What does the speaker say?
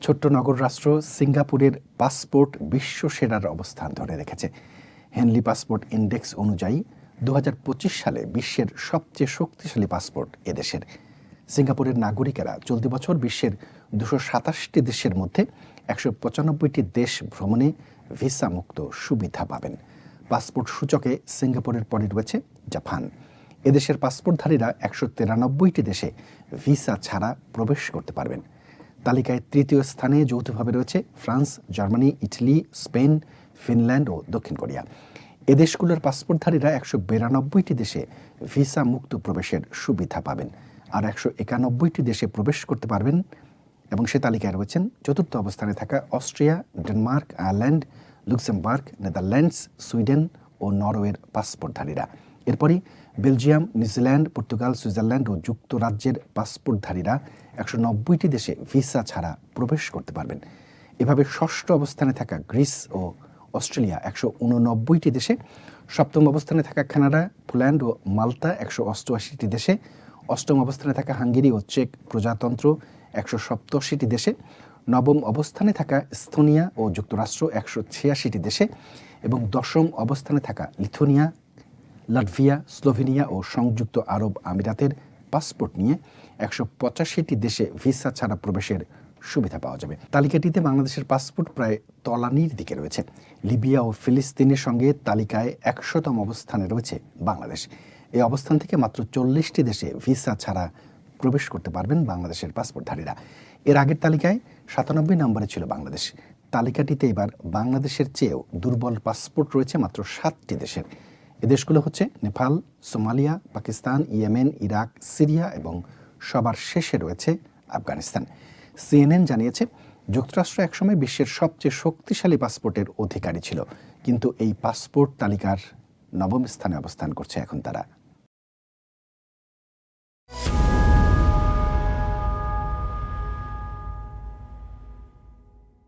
ছোট্ট নগর রাষ্ট্র সিঙ্গাপুরের পাসপোর্ট বিশ্ব সেরার অবস্থান ধরে রেখেছে। হেনলি পাসপোর্ট ইন্ডেক্স অনুযায়ী 2025 সালে বিশ্বের সবচেয়ে শক্তিশালী পাসপোর্ট এদেশের। সিঙ্গাপুরের নাগরিকেরা চলতি বছর বিশ্বের 227টি দেশের মধ্যে 195টি দেশ ভ্রমণে ভিসা মুক্ত সুবিধা পাবেন। পাসপোর্ট সূচকে সিঙ্গাপুরের পরে রয়েছে জাপান। এদেশের পাসপোর্টধারীরা 193টি দেশে ভিসা ছাড়া প্রবেশ করতে পারবেন। তালিকায় তৃতীয় স্থানে যৌথভাবে রয়েছে France, Germany, Italy, Spain, Finland ও দক্ষিণ কোরিয়া। এ দেশগুলোর পাসপোর্টধারীরা 192টি দেশে ভিসা মুক্ত প্রবেশের সুবিধা পাবেন, আর 191টি দেশে প্রবেশ করতে পারবেন। এবং সে তালিকায় রয়েছেন চতুর্থ অবস্থানে থাকা Austria, Denmark, Ireland, Luxembourg, Netherlands, Sweden ও নরওয়ের পাসপোর্টধারীরা। এরপরই বেলজিয়াম, নিউজিল্যান্ড, পর্তুগাল, সুইজারল্যান্ড ও যুক্তরাজ্যের পাসপোর্টধারীরা 190টি দেশে ভিসা ছাড়া প্রবেশ করতে পারবেন। এভাবে ষষ্ঠ অবস্থানে থাকা গ্রিস ও অস্ট্রেলিয়া 189টি দেশে, সপ্তম অবস্থানে থাকা কানাডা, পোল্যান্ড ও মাল্টা 188টি দেশে, অষ্টম অবস্থানে থাকা হাঙ্গেরি ও চেক প্রজাতন্ত্র 187টি দেশে, নবম অবস্থানে থাকা এস্তোনিয়া ও যুক্তরাষ্ট্র 186টি দেশে এবং দশম অবস্থানে থাকা লিথুয়ানিয়া, লাটভিয়া, স্লোভেনিয়া ও সংযুক্ত আরব আমিরাতের পাসপোর্ট নিয়ে 185টি দেশে ভিসা ছাড়া প্রবেশের সুবিধা পাওয়া যাবে। তালিকাটিতে বাংলাদেশের পাসপোর্ট প্রায় তলানির দিকে রয়েছে। লিবিয়া ও ফিলিস্তিনের সঙ্গে তালিকায় 100তম অবস্থানে রয়েছে বাংলাদেশ। এই অবস্থান থেকে মাত্র 40টি দেশে ভিসা ছাড়া প্রবেশ করতে পারবেন বাংলাদেশের পাসপোর্টধারীরা। এর আগের তালিকায় 97 নম্বরে ছিল বাংলাদেশ। তালিকাটিতে এবার বাংলাদেশের চেয়েও দুর্বল পাসপোর্ট রয়েছে মাত্র 7টি দেশের। এ দেশগুলো হচ্ছে Nepal, Somalia, Pakistan, Yemen, Iraq, Syria এবং সবার শেষে রয়েছে আফগানিস্তান। CNN জানিয়েছে, যুক্তরাষ্ট্র একসময় বিশ্বের সবচেয়ে শক্তিশালী পাসপোর্টের অধিকারী ছিল, কিন্তু এই পাসপোর্ট তালিকার 9ম স্থানে অবস্থান করছে এখন তারা।